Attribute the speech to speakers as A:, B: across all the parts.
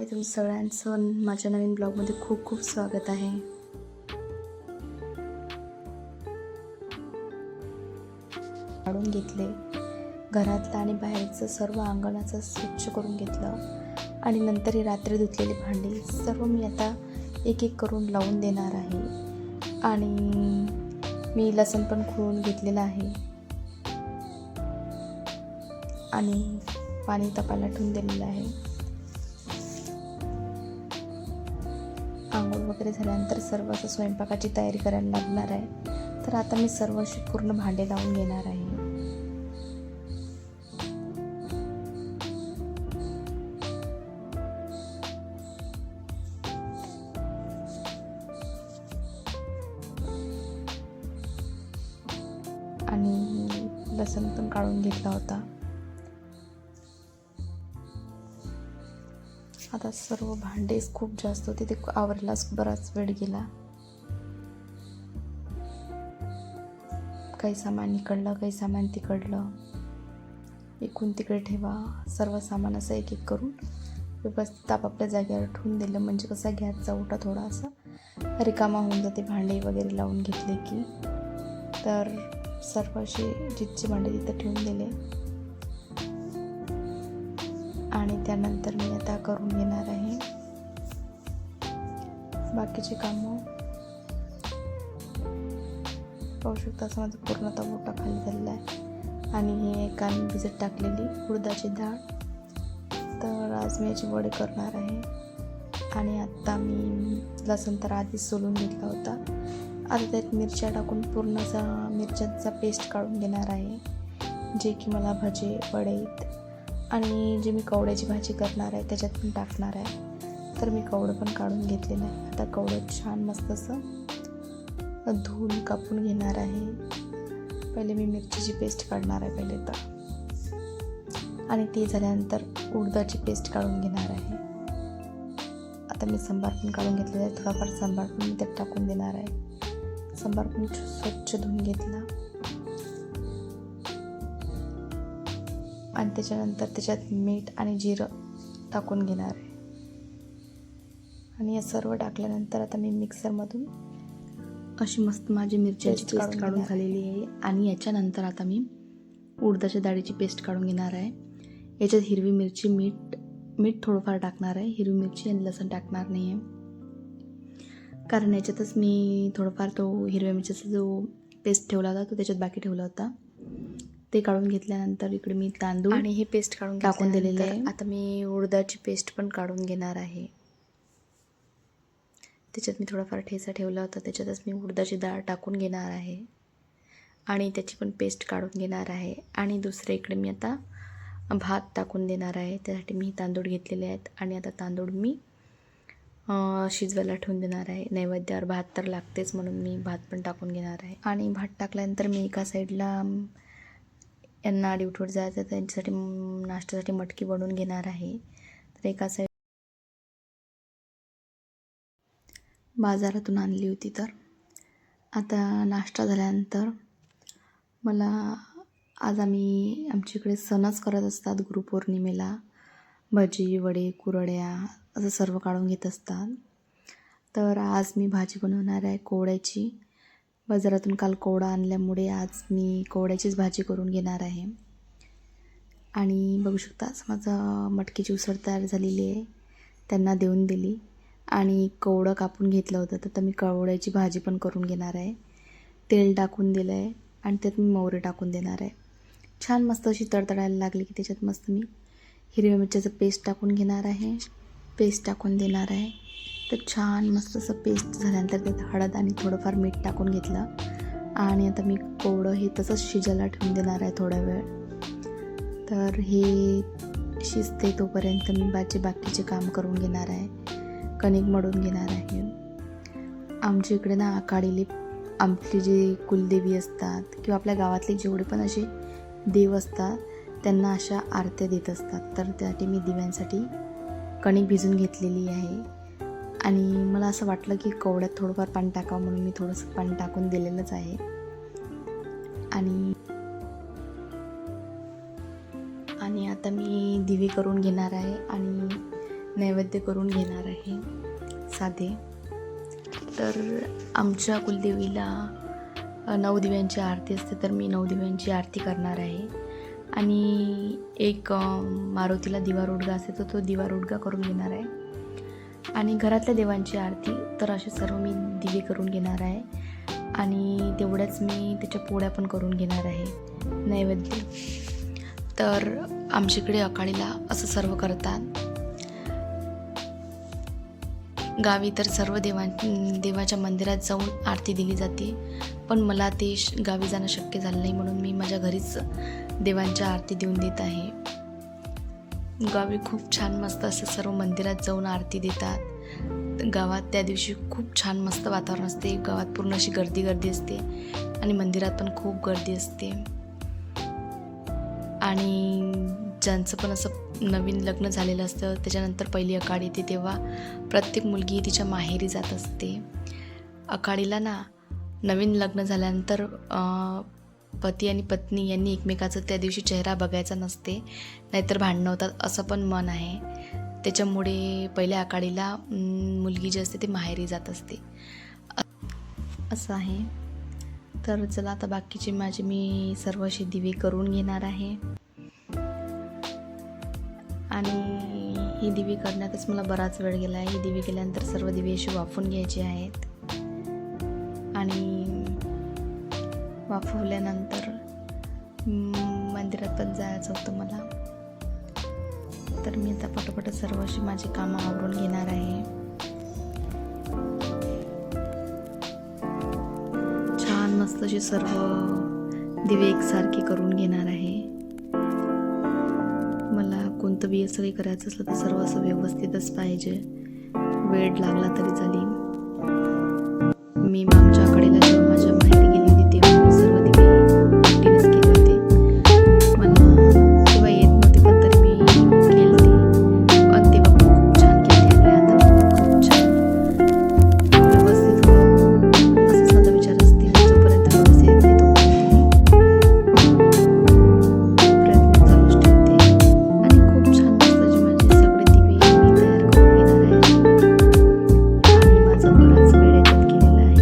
A: तुम्ही सगळ्यांचं माझ्या नवीन ब्लॉगमध्ये खूप खूप स्वागत आहे. काढून घेतले घरातलं आणि बाहेरचं सर्व अंगणाचं स्वच्छ करून घेतलं आणि नंतर ही रात्री धुतलेली भांडी सर्व मी आता एक एक करून लावून देणार आहे. आणि मी लसूण पण खोळून घेतलेलं आहे आणि पाणी तापायला ठेवून दिलेलं आहे. आंघोळ वगैरे झाल्यानंतर सर्व असं स्वयंपाकाची तयारी करायला लागणार आहे. तर आता मी सर्व अशी पूर्ण भांडे लावून घेणार आहे. आणि लसूण पण काढून घेतला होता. आता सर्व भांडेच खूप जास्त होते, ते आवरलाच बराच वेळ गेला. काही सामान इकडलं काही सामान तिकडलं, इकडून तिकडे ठेवा. सर्व सामान असं एक एक करून व्यवस्थित आपापल्या जागेवर ठेवून दिलं म्हणजे कसा गॅसचा ओटा थोडासा रिकामा होऊन जाते भांडे वगैरे लावून घेतले की. तर सर्व असे जितचे भांडे तिथं ठेवून दिले आणि त्यानंतर मी आता करून घेणार आहे बाकीचे कामं. पाहू शकता असं माझं पूर्णतः मोठा खाली झालेला आहे. आणि हे कान भिजत टाकलेली उडदाची डाळ, तर आज मी याचे वडे करणार आहे. आणि आत्ता मी लसूण तर आधीच सोलून घेतला होता. आता त्यात मिरच्या टाकून पूर्ण असा मिरच्यांचा पेस्ट काढून घेणार आहे, जे की मला भजे वडे आणि जे मी कवड्याची भाजी करणार आहे त्याच्यात पण टाकणार आहे. तर मी कवडं पण काढून घेतलेलं आहे. आता कवडं छान मस्त असं धुवून कापून घेणार आहे. पहिले मी मिरचीची पेस्ट काढणार आहे पहिले तर, आणि ती झाल्यानंतर उडदाची पेस्ट काढून घेणार आहे. आता मी सांबार पण काढून घेतलेला आहे. थोडाफार सांबार पण मी त्यात टाकून देणार आहे. सांबार पण स्वच्छ धुवून घेतला आणि त्याच्यानंतर त्याच्यात मीठ आणि जिरं टाकून घेणार आहे. आणि हे सर्व टाकल्यानंतर आता मी मिक्सरमधून अशी मस्त माझी मिरच्याची पेस्ट काढून झालेली आहे. आणि याच्यानंतर आता मी उडदाच्या डाळीची पेस्ट काढून घेणार आहे. याच्यात हिरवी मिरची मीठ थोडंफार टाकणार आहे. हिरवी मिरची आणि लसूण टाकणार नाही आहे, कारण याच्यातच मी थोडंफार तो हिरव्या मिरचीचा जो पेस्ट ठेवला होता तो त्याच्यात बाकी ठेवला होता. ते काढून घेतल्यानंतर इकडे मी तांदूळ आणि हे पेस्ट काढून टाकून दिलेले आहे. आता मी उडदाची पेस्ट पण काढून घेणार आहे. त्याच्यात मी थोडाफार ठेचा ठेवला होता, त्याच्यातच मी उडदाची डाळ टाकून घेणार आहे आणि त्याची पण पेस्ट काढून घेणार आहे. आणि दुसऱ्या इकडे मी आता भात टाकून देणार आहे. त्यासाठी मी तांदूळ घेतलेले आहेत आणि आता तांदूळ मी शिजवायला ठेवून देणार आहे. नैवेद्यावर भात तर लागतेच म्हणून मी भात पण टाकून घेणार आहे. आणि भात टाकल्यानंतर मी एका साईडला यांना ड्युटीवर जायचं तर त्यांच्यासाठी नाश्त्यासाठी मटकी बनवून घेणार आहे. तर एका साईड बाजारातून आणली होती. तर आता नाश्ता झाल्यानंतर मला आज आमच्या इकडे सणच करत असतात. गुरुपौर्णिमेला भजी वडे कुरड्या असं सर्व काढून घेत असतात. तर आज मी भाजी बनवणार आहे कोवड्याची. बाजारातून काल कोवडा आणल्यामुळे आज मी कोवड्याचीच भाजी करून घेणार आहे. आणि बघू शकता माझं मटकीची उसळ तयार झालेली आहे. त्यांना देऊन दिली आणि कोवडं कापून घेतलं होतं, तर मी कोवड्याची भाजी पण करून घेणार आहे. तेल टाकून दिलं आहे आणि त्यात मी मोहरी टाकून देणार आहे. छान मस्त अशी तडतडायला लागली की त्याच्यात मस्त मी हिरव्या मिरच्याचं पेस्ट टाकून घेणार आहे, पेस्ट टाकून देणार आहे. तर छान मस्त असं पेस्ट झाल्यानंतर त्यात हळद आणि थोडंफार मीठ टाकून घेतलं आणि आता मी कोवडं हे तसंच शिजायला ठेवून देणार आहे थोडा वेळ. तर हे शिजते तोपर्यंत मी बाकीचे काम करून घेणार आहे. कणिक मळून घेणार आहे. आमच्या इकडे ना आकाडीले आपली जी कुलदेवी असतात किंवा आपल्या गावातले जेवढे पण असे देव असतात त्यांना अशा आरत्या देत असतात. तर त्यासाठी मी दिव्यांसाठी कणिक भिजून घेतलेली आहे. आणि मला असं वाटलं की कोवड्यात थोडंफार पाणी टाकावं म्हणून मी थोडंसं पाणी टाकून दिलेलंच आहे. आणि आता मी दिवे करून घेणार आहे आणि नैवेद्य करून घेणार आहे साधे. तर आमच्या कुलदेवीला 9 दिव्यांची आरती असते, तर मी 9 दिव्यांची आरती करणार आहे. आणि एक मारुतीला दिवा रोडगा असते, तर तो दिवा रोडगा करून घेणार आहे. आणि घरातल्या देवांची आरती तर असे सर्व मी दिवे करून घेणार आहे. आणि तेवढ्याच मी त्याच्या पोळ्या पण करून घेणार आहे नैवेद्य. तर आमच्याकडे अकाळीला असं सर्व करतात. गावी तर सर्व देवाच्या मंदिरात जाऊन आरती दिली जाते, पण मला ते गावी जाणं शक्य झालं नाही, म्हणून मी माझ्या घरीच देवांच्या आरती देऊन देत आहे. गावी खूप छान मस्त असं सर्व मंदिरात जाऊन आरती देतात. गावात त्या दिवशी खूप छान मस्त वातावरण असते. गावात पूर्ण अशी गर्दी असते आणि मंदिरात पण खूप गर्दी असते. आणि ज्यांचं पण असं नवीन लग्न झालेलं असतं, त्याच्यानंतर पहिली आकाडी येते, तेव्हा प्रत्येक मुलगी तिच्या माहेरी जात असते. आकाडीला ना नवीन लग्न झाल्यानंतर पती आणि पत्नी यांनी एकमेकाचा त्या दिवशी चेहरा बघायचा नसते, नाहीतर भांडणं होतात असं पण मन आहे. त्याच्यामुळे पहिल्या आकाडीला मुलगी जी असते ती माहेरी जात असते असं आहे. तर चला आता बाकीचे माझे मी सर्व असे दिवे करून घेणार आहे. आणि ही दिवे करण्यातच मला बराच वेळ गेला आहे. ही दिवे केल्यानंतर सर्व दिवे असे वाफवून घ्यायचे आहेत. आणि वाफवल्यानंतर मंदिरात पण जायचं होतं मला, तर मी आता पटापट सर्व अशी माझी कामं आवरून घेणार आहे. छान मस्त असे सर्व दिवे एकसारखे करून घेणार आहे. मला कोणतं बी असं काही करायचं असलं तर सर्व असं व्यवस्थितच पाहिजे. वेळ लागला तरी चालेल. मी आमच्या आकाडीला जेव्हा माझ्या माहेरी गेली होती तेव्हा मी सर्व दिवे एकटीनेच केले होते. मला तेव्हा येत नव्हते, पण तरी मी केली होती. पण तेव्हा पण खूप छान केली आणि आता पण खूप छान व्यवस्थित हो असंच माझा विचार असते. जोपर्यंत व्यवस्थित येत नाही तोपर्यंत प्रयत्न चालूच ठेवते. आणि खूप छान मस्त जे माझे सगळे दिवे मी तयार करून घेणार आहे. आणि माझा बराच वेळ याच्यात गेलेला आहे.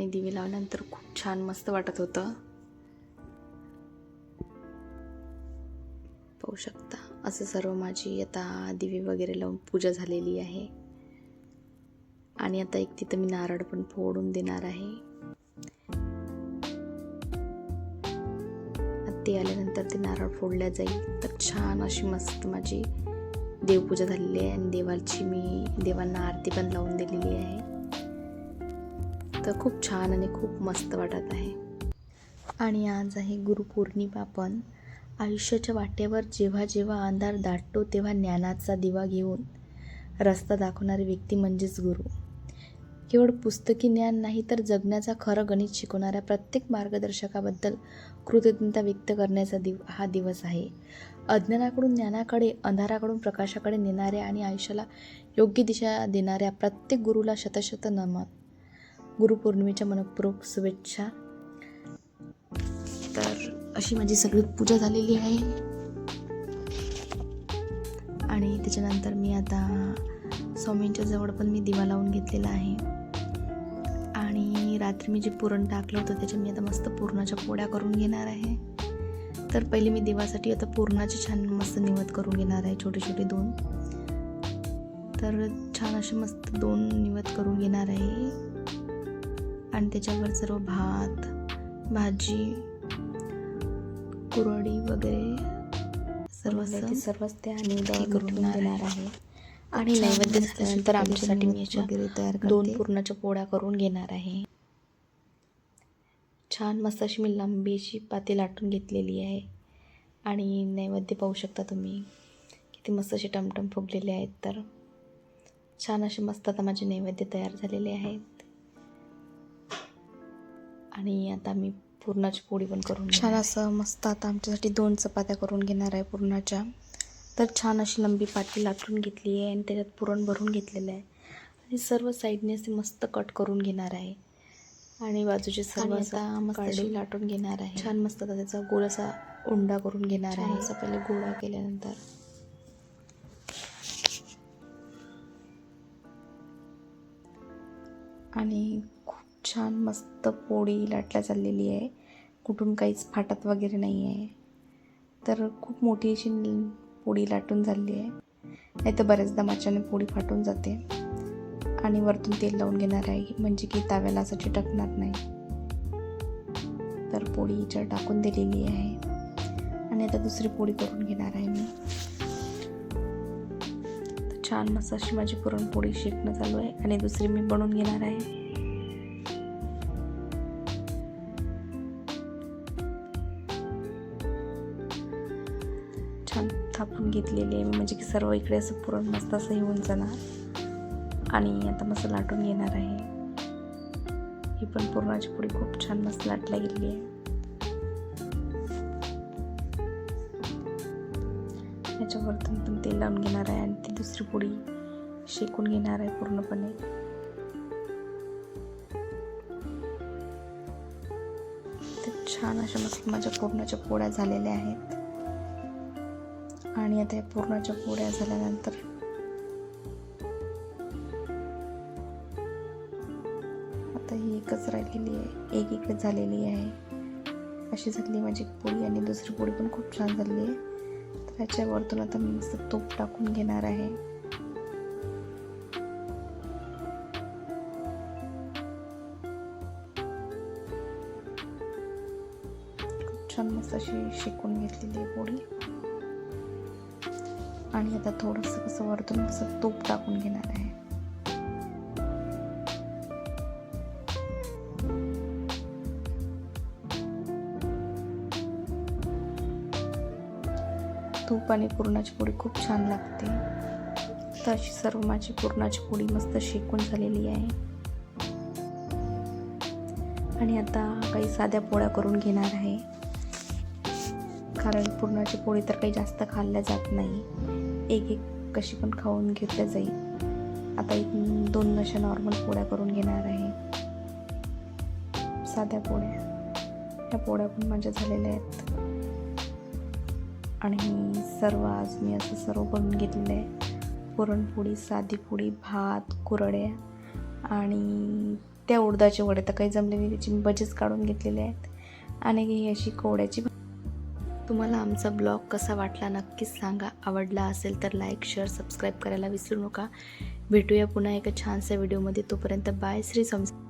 A: आणि दिवे लावल्यानंतर खूप छान मस्त वाटत होतं. पाहू शकता असं सर्व माझी आता दिवे वगैरे लावून पूजा झालेली आहे. आणि आता एक तिथं मी नारळ पण फोडून देणार आहे. ते आल्यानंतर ते नारळ फोडल्या जाईल. तर छान अशी मस्त माझी देवपूजा झालेली आहे आणि देवांना आरती पण लावून दिलेली आहे. तर खूप छान आणि खूप मस्त वाटत आहे. आणि आज आहे गुरुपौर्णिमा पण. आयुष्याच्या वाटेवर जेव्हा जेव्हा अंधार दाटतो तेव्हा ज्ञानाचा दिवा घेऊन रस्ता दाखवणारी व्यक्ती म्हणजेच गुरु. केवळ पुस्तकी ज्ञान नाही तर जगण्याचा खरं गणित शिकवणाऱ्या प्रत्येक मार्गदर्शकाबद्दल कृतज्ञता व्यक्त करण्याचा हा दिवस आहे. अज्ञानाकडून ज्ञानाकडे, अंधाराकडून प्रकाशाकडे नेणाऱ्या आणि आयुष्याला योग्य दिशा देणाऱ्या प्रत्येक गुरुला शतशत नमन. गुरुपौर्णिमेच्या मनपूर्वक शुभेच्छा. तर अशी माझी सगळी पूजा झालेली आहे. आणि त्याच्यानंतर मी आता स्वामींच्या जवळ पण मी दिवा लावून घेतलेला आहे. आणि रात्री मी जे पुरण टाकलं होतं त्याच्यात मी आता मस्त पुरणाच्या पोळ्या करून घेणार आहे. तर पहिले मी देवासाठी आता पुरणाचे छान मस्त निवद करून घेणार आहे, छोटे छोटे 2. तर छान असे मस्त 2 निवद करून घेणार आहे. आणि त्याच्यावर सर्व भात, भाजी, कुरडी वगैरे सर्वच ते आणि करून देणार आहे. आणि नैवेद्य झाल्यानंतर आमच्यासाठी मी वगैरे तयार 2 पुरणाच्या पोळ्या करून घेणार आहे. छान मस्त अशी मी लांबी अशी पाती लाटून घेतलेली आहे. आणि नैवेद्य पाहू शकता तुम्ही किती मस्त असे टमटम फुगलेले आहेत. तर छान असे मस्त आता माझे नैवेद्य तयार झालेले आहेत. आणि आता मी पुरणाची पोळी पण करून छान असं मस्त आता आमच्यासाठी 2 चपात्या करून घेणार आहे पुरणाच्या. तर छान अशी लंबी पाटी लाटून घेतली आहे आणि त्याच्यात पुरण भरून घेतलेलं आहे. आणि सर्व साईडने असे मस्त कट करून घेणार आहे. आणि बाजूचे सर्व आता मस्त लाटून घेणार आहे. छान मस्त आता त्याचा गोल असा उंडा करून घेणार आहे. असं पहिले गोळा केल्यानंतर आणि खूप छान मस्त पोळी लाटल्या चाललेली आहे. कुठून काहीच फाटत वगैरे नाही आहे. तर खूप मोठी अशी पोळी लाटून झाली आहे. नाही तर बऱ्याचदा माच्याने पोळी फाटून जाते. आणि वरतून तेल लावून घेणार आहे म्हणजे की तव्याला असं चिटकणार नाही. तर पोळी याच्यावर टाकून दिलेली आहे. आणि आता दुसरी पोळी करून घेणार आहे मी. तर छान मस्त अशी माझी पुरणपोळी शेकणं चालू आहे. आणि दुसरी मी बनवून घेणार आहे. छान थापून घेतलेली आहे म्हणजे की सर्व इकडे असं पुरण मस्त असं येऊन जाणार. आणि आता मस्त लाटून घेणार आहे. ही पण पुरणाची पोळी खूप छान मस्त लाटल्या गेली आहे. याच्यावरतून पण तेल लावून घेणार आहे आणि ती दुसरी पोळी शेकून घेणार आहे पूर्णपणे. तर छान अशा मस्त माझ्या पुरणाच्या पोळ्या झालेल्या आहेत. आणि आता या पुरणाच्या पोळ्या झाल्यानंतर आता ही एकच राहिलेली आहे, एक इकडे झालेली आहे. अशी झाली माझी पोळी. आणि दुसरी पोळी पण खूप छान झाली आहे. तर याच्यावरतून आता मी मस्त तूप टाकून घेणार आहे. खूप छान मस्त अशी शेकून घेतलेली आहे पोळी. आणि आता थोडंसं कसं वरतून असं तूप टाकून घेणार आहे. तूप आणि पुरणाची पोळी खूप छान लागते. तर अशी सर्व माझी पुरणाची पोळी मस्त शेकून झालेली आहे. आणि आता काही साध्या पोळ्या करून घेणार आहे. कारण पुरणाची पोळी तर काही जास्त खाल्ल्या जात नाही. एक कशी पण खाऊन घेतल्या जाईल. आता 1-2 अशा नॉर्मल पोळ्या करून घेणार आहे, साध्या पोळ्या. ह्या पोळ्या पण माझ्या झालेल्या आहेत. आणि सर्व आज मी असं सर्व बनवून घेतलेलं आहे. पुरणपोळी, साधी पोळी, भात, कुरड्या आणि त्या उडदाचे वडे तर काही जमले नाही, त्याची मी भजीच काढून घेतलेले आहेत. आणि ही अशी कोवड्याची. तुम्हाला आमचा ब्लॉग कसा वाटला नक्कीच सांगा. आवडला असेल तर लाईक, शेअर, सबस्क्राईब करायला विसरू नका. भेटूया पुन्हा एका छानशा व्हिडिओमध्ये. तोपर्यंत बाय. श्री स्वामी.